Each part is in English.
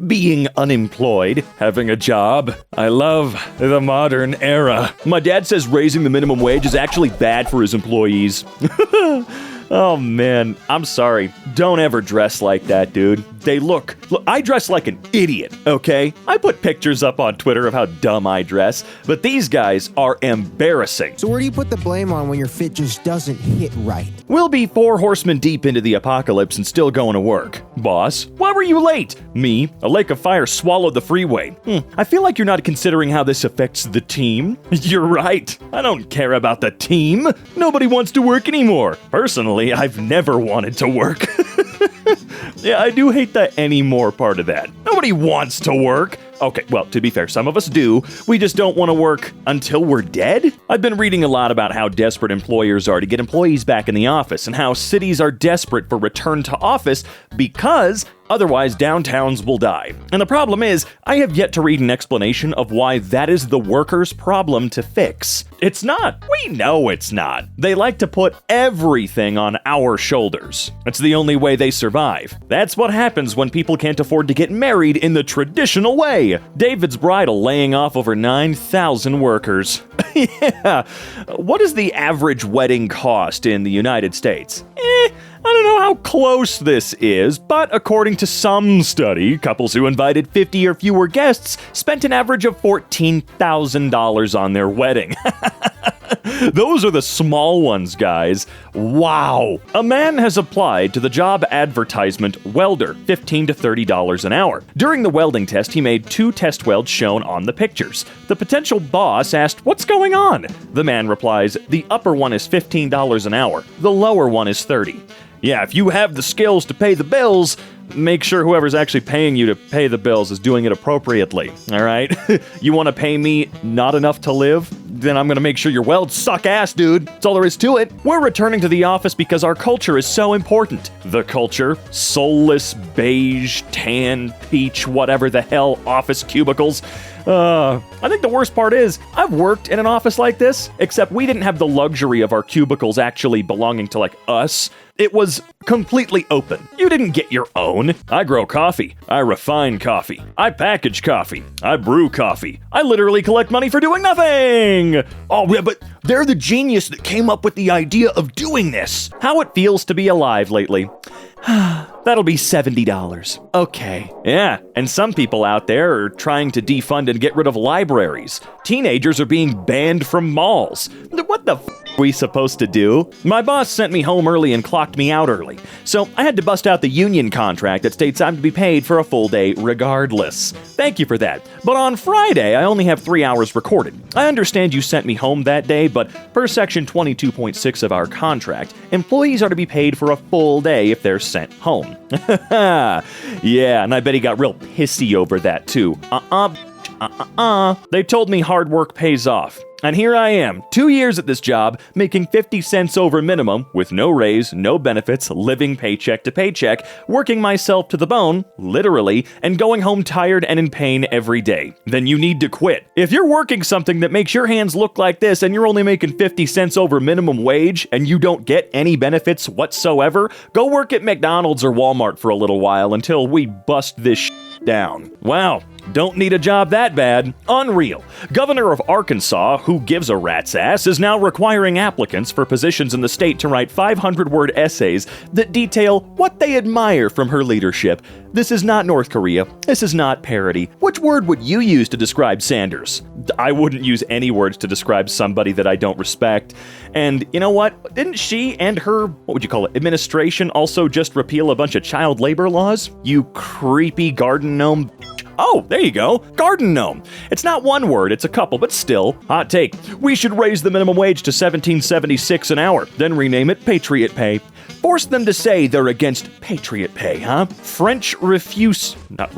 being unemployed, having a job. I love the modern era. My dad says raising the minimum wage is actually bad for his employees. Oh man, I'm sorry. Don't ever dress like that, dude. Look, I dress like an idiot, okay? I put pictures up on Twitter of how dumb I dress, but these guys are embarrassing. So where do you put the blame on when your fit just doesn't hit right? We'll be 4 horsemen deep into the apocalypse and still going to work. Boss, why were you late? Me, a lake of fire swallowed the freeway. I feel like you're not considering how this affects the team. You're right. I don't care about the team. Nobody wants to work anymore. Personally, I've never wanted to work. Yeah, I do hate the anymore part of that. Nobody wants to work. Okay, well, to be fair, some of us do. We just don't want to work until we're dead? I've been reading a lot about how desperate employers are to get employees back in the office and how cities are desperate for return to office because otherwise downtowns will die. And the problem is, I have yet to read an explanation of why that is the workers' problem to fix. It's not. We know it's not. They like to put everything on our shoulders. It's the only way they survive. That's what happens when people can't afford to get married in the traditional way. David's Bridal laying off over 9,000 workers. Yeah. What is the average wedding cost in the United States? I don't know how close this is, but according to some study, couples who invited 50 or fewer guests spent an average of $14,000 on their wedding. Those are the small ones, guys. Wow. A man has applied to the job advertisement welder, $15 to $30 an hour. During the welding test, he made 2 test welds shown on the pictures. The potential boss asked, "What's going on?" The man replies, "The upper one is $15 an hour. The lower one is $30. Yeah, if you have the skills to pay the bills, make sure whoever's actually paying you to pay the bills is doing it appropriately, all right? You want to pay me not enough to live? Then I'm going to make sure your welds suck ass, dude. That's all there is to it. We're returning to the office because our culture is so important. The culture, soulless, beige, tan, peach, whatever the hell, office cubicles. I think the worst part is, I've worked in an office like this, except we didn't have the luxury of our cubicles actually belonging to, like, us. It was completely open. You didn't get your own. I grow coffee. I refine coffee. I package coffee. I brew coffee. I literally collect money for doing nothing. Oh, yeah, but they're the genius that came up with the idea of doing this. How it feels to be alive lately. That'll be $70. Okay. Yeah, and some people out there are trying to defund and get rid of libraries. Teenagers are being banned from malls. What the f*** are we supposed to do? My boss sent me home early and clocked me out early, so I had to bust out the union contract that states I'm to be paid for a full day regardless. Thank you for that. But on Friday, I only have 3 hours recorded. I understand you sent me home that day, but per section 22.6 of our contract, employees are to be paid for a full day if they're sent home. Yeah, and I bet he got real pissy over that too. They told me hard work pays off. And here I am, 2 years at this job, making 50 cents over minimum, with no raise, no benefits, living paycheck to paycheck, working myself to the bone, literally, and going home tired and in pain every day. Then you need to quit. If you're working something that makes your hands look like this and you're only making 50 cents over minimum wage and you don't get any benefits whatsoever, go work at McDonald's or Walmart for a little while until we bust this down. Wow. Don't need a job that bad. Unreal. Governor of Arkansas, who gives a rat's ass, is now requiring applicants for positions in the state to write 500-word essays that detail what they admire from her leadership. This is not North Korea. This is not parody. Which word would you use to describe Sanders? I wouldn't use any words to describe somebody that I don't respect. And you know what? Didn't she and her, what would you call it, administration also just repeal a bunch of child labor laws? You creepy garden gnome. Oh, there you go. Garden gnome. It's not one word, it's a couple, but still. Hot take. We should raise the minimum wage to $17.76 an hour, then rename it Patriot Pay. Force them to say they're against Patriot Pay, huh? French refuse, that's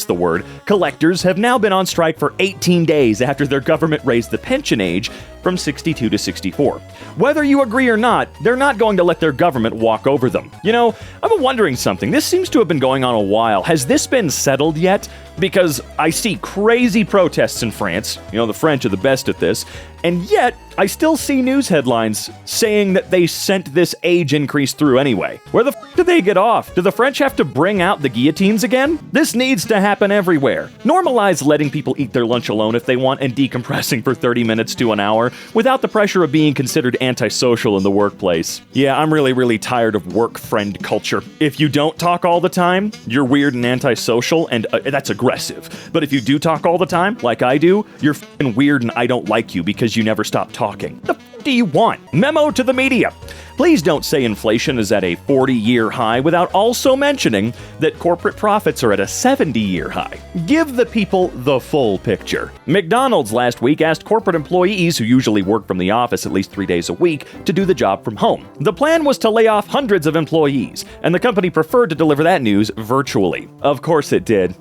the word. Collectors have now been on strike for 18 days after their government raised the pension age from 62 to 64. Whether you agree or not, they're not going to let their government walk over them. You know, I've been wondering something. This seems to have been going on a while. Has this been settled yet? because I see crazy protests in France. You know, the French are the best at this. And yet, I still see news headlines saying that they sent this age increase through anyway. Where the f*** did they get off? Do the French have to bring out the guillotines again? This needs to happen everywhere. Normalize letting people eat their lunch alone if they want and decompressing for 30 minutes to an hour without the pressure of being considered antisocial in the workplace. Yeah, I'm really tired of work friend culture. If you don't talk all the time, you're weird and antisocial, and that's aggressive. But if you do talk all the time, like I do, you're f***ing weird and I don't like you because you never stop talking. The f*** do you want? Memo to the media. Please don't say inflation is at a 40-year high without also mentioning that corporate profits are at a 70-year high. Give the people the full picture. McDonald's last week asked corporate employees who usually work from the office at least 3 days a week to do the job from home. The plan was to lay off hundreds of employees, and the company preferred to deliver that news virtually. Of course it did.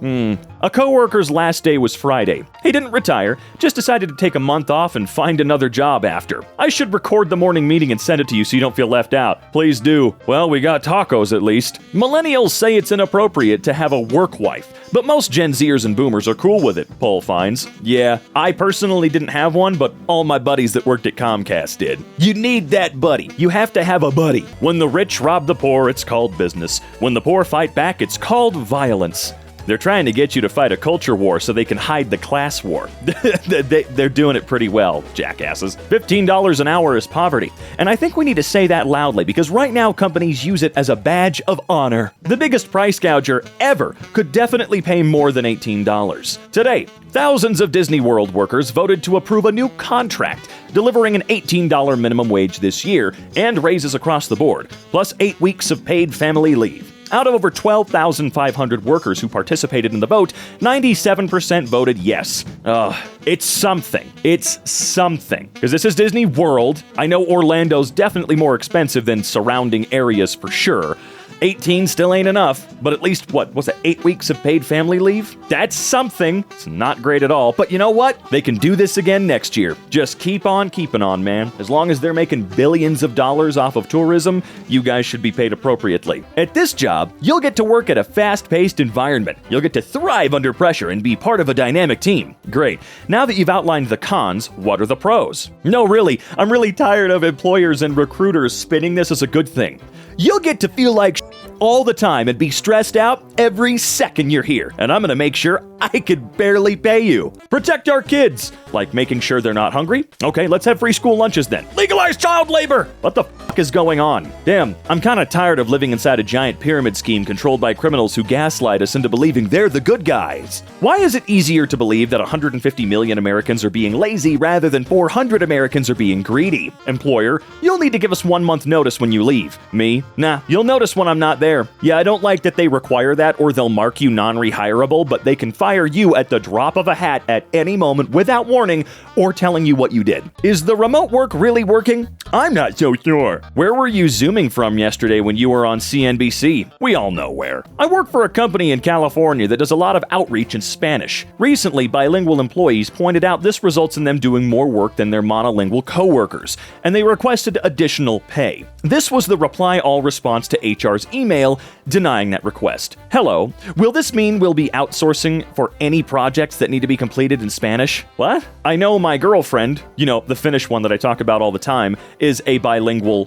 A coworker's last day was Friday. He didn't retire, just decided to take a month off and find another job after. I should record the morning meeting and send it to you so you don't feel left out. Please do. Well, we got tacos at least. Millennials say it's inappropriate to have a work wife, but most Gen Zers and Boomers are cool with it, poll finds. Yeah, I personally didn't have one, but all my buddies that worked at Comcast did. You need that buddy. You have to have a buddy. When the rich rob the poor, it's called business. When the poor fight back, it's called violence. They're trying to get you to fight a culture war so they can hide the class war. They're doing it pretty well, jackasses. $15 an hour is poverty. And I think we need to say that loudly because right now companies use it as a badge of honor. The biggest price gouger ever could definitely pay more than $18. Today, thousands of Disney World workers voted to approve a new contract, delivering an $18 minimum wage this year and raises across the board, plus 8 weeks of paid family leave. Out of over 12,500 workers who participated in the vote, 97% voted yes. It's something. It's something. Because this is Disney World. I know Orlando's definitely more expensive than surrounding areas for sure. 18 still ain't enough, but at least, what was it, 8 weeks of paid family leave? That's something. It's not great at all, but you know what? They can do this again next year. Just keep on keeping on, man. As long as they're making billions of dollars off of tourism, you guys should be paid appropriately. At this job, you'll get to work at a fast-paced environment. You'll get to thrive under pressure and be part of a dynamic team. Great. Now that you've outlined the cons, what are the pros? No, really, I'm really tired of employers and recruiters spinning this as a good thing. You'll get to feel like all the time and be stressed out every second you're here, and I'm gonna make sure I could barely pay you. Protect our kids, like making sure they're not hungry. Okay, let's have free school lunches then. Legalize child labor! What the fuck is going on? Damn, I'm kinda tired of living inside a giant pyramid scheme controlled by criminals who gaslight us into believing they're the good guys. Why is it easier to believe that 150 million Americans are being lazy rather than 400 Americans are being greedy? Employer, you'll need to give us 1 month notice when you leave. Me? Nah, you'll notice when I'm not there. Yeah, I don't like that they require that or they'll mark you non-rehirable, but they can fire you at the drop of a hat at any moment without warning or telling you what you did. Is the remote work really working? I'm not so sure. Where were you zooming from yesterday when you were on CNBC? We all know where. I work for a company in California that does a lot of outreach in Spanish. Recently, bilingual employees pointed out this results in them doing more work than their monolingual coworkers, and they requested additional pay. This was the reply-all response to HR's email denying that request. Hello, will this mean we'll be outsourcing for any projects that need to be completed in Spanish? What? I know my girlfriend, you know, the Finnish one that I talk about all the time, is a bilingual,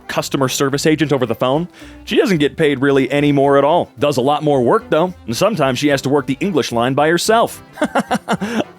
customer service agent over the phone. She doesn't get paid really any more at all. Does a lot more work though, and sometimes she has to work the English line by herself.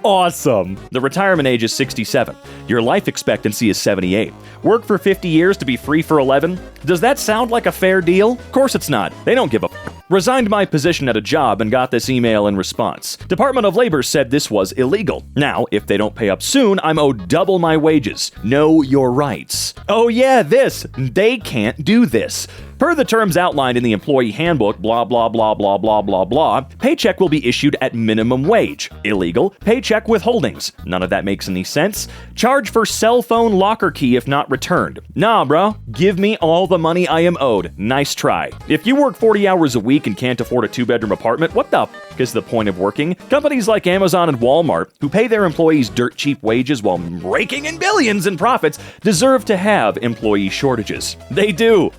Awesome. The retirement age is 67. Your life expectancy is 78. Work for 50 years to be free for 11? Does that sound like a fair deal? Of course it's not. They don't give a f***. Resigned my position at a job and got this email in response. Department of Labor said this was illegal. Now, if they don't pay up soon, I'm owed double my wages. Know your rights. Oh yeah, this. They can't do this. Per the terms outlined in the employee handbook, blah, blah, blah, blah, blah, blah, blah, paycheck will be issued at minimum wage. Illegal, paycheck withholdings. None of that makes any sense. Charge for cell phone locker key if not returned. Nah, bro. Give me all the money I am owed. Nice try. If you work 40 hours a week week and can't afford a 2-bedroom apartment? What the f*** is the point of working? Companies like Amazon and Walmart, who pay their employees dirt cheap wages while raking in billions in profits, deserve to have employee shortages. They do.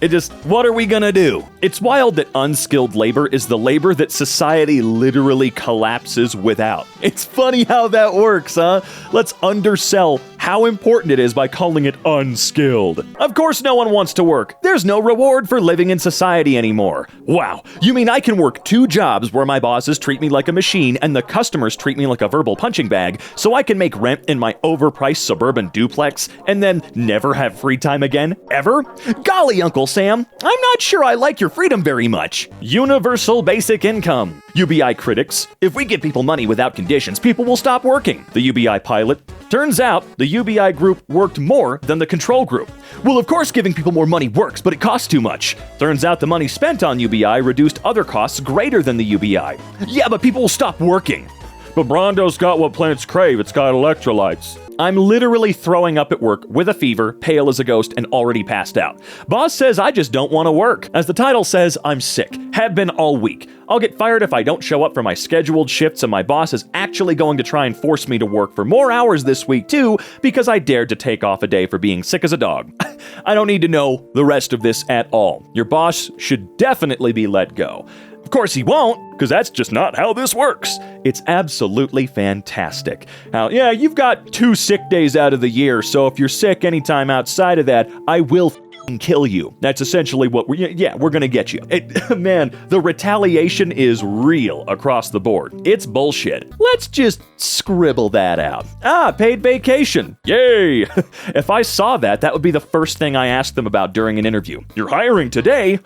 What are we gonna do? It's wild that unskilled labor is the labor that society literally collapses without. It's funny how that works, huh? Let's undersell how important it is by calling it unskilled. Of course no one wants to work. There's no reward for living in society anymore. Wow, you mean I can work 2 jobs where my bosses treat me like a machine and the customers treat me like a verbal punching bag so I can make rent in my overpriced suburban duplex and then never have free time again? Ever? Golly, Uncle Sam, I'm not sure I like your freedom very much. Universal basic income. UBI critics, if we give people money without conditions, people will stop working. The UBI pilot, turns out the UBI group worked more than the control group. Well, of course giving people more money works, but it costs too much. Turns out the money spent on UBI reduced other costs greater than the UBI. Yeah, but people will stop working. But Brondo's got what plants crave, it's got electrolytes. I'm literally throwing up at work with a fever, pale as a ghost, and already passed out. Boss says I just don't want to work. As the title says, I'm sick. Have been all week. I'll get fired if I don't show up for my scheduled shifts, and my boss is actually going to try and force me to work for more hours this week too, because I dared to take off a day for being sick as a dog. I don't need to know the rest of this at all. Your boss should definitely be let go. Of course he won't, because that's just not how this works. It's absolutely fantastic. Now, yeah, you've got 2 sick days out of the year, so if you're sick anytime outside of that, I will kill you. That's essentially what we're gonna get you. Man, the retaliation is real across the board. It's bullshit. Let's just scribble that out. Paid vacation. Yay! If I saw that, that would be the first thing I asked them about during an interview. You're hiring today?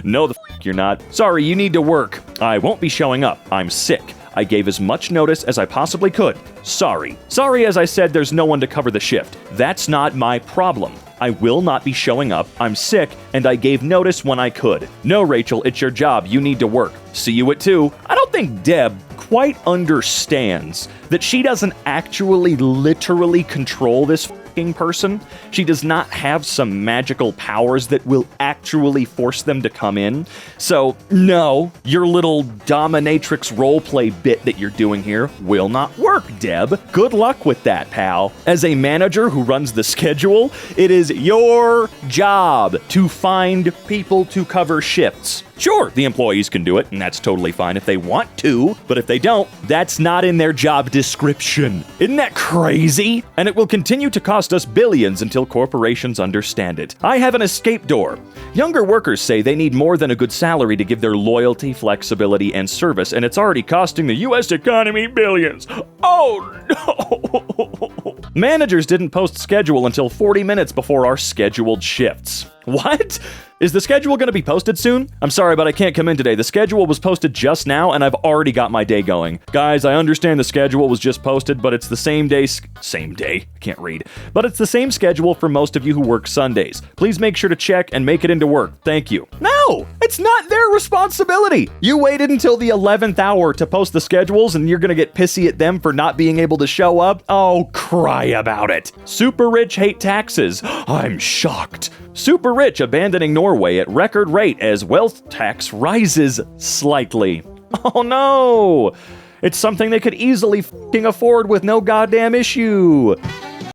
No, the f*** you're not. Sorry, you need to work. I won't be showing up. I'm sick. I gave as much notice as I possibly could. Sorry. Sorry, as I said, there's no one to cover the shift. That's not my problem. I will not be showing up. I'm sick, and I gave notice when I could. No, Rachel, it's your job. You need to work. See you at 2. I don't think Deb quite understands that she doesn't actually literally control this f***ing person. She does not have some magical powers that will actually force them to come in. So, no, your little dominatrix roleplay bit that you're doing here will not work, Deb. Good luck with that, pal. As a manager who runs the schedule, it is your job to find people to cover shifts. Sure, the employees can do it, and that's totally fine if they want to, but if they don't, that's not in their job description. Isn't that crazy? And it will continue to cost us billions until corporations understand it. I have an escape door. Younger workers say they need more than a good salary to give their loyalty, flexibility, and service, and it's already costing the U.S. economy billions. Oh no! Managers didn't post schedule until 40 minutes before our scheduled shifts. What? Is the schedule going to be posted soon? I'm sorry, but I can't come in today. The schedule was posted just now, and I've already got my day going. Guys, I understand the schedule was just posted, but it's the same day. I can't read. But it's the same schedule for most of you who work Sundays. Please make sure to check and make it into work. Thank you. No, it's not their responsibility. You waited until the 11th hour to post the schedules, and you're going to get pissy at them for not being able to show up? Oh, cry about it. Super rich hate taxes. I'm shocked. Super rich abandoning Norway at record rate as wealth tax rises slightly. Oh no! It's something they could easily f***ing afford with no goddamn issue.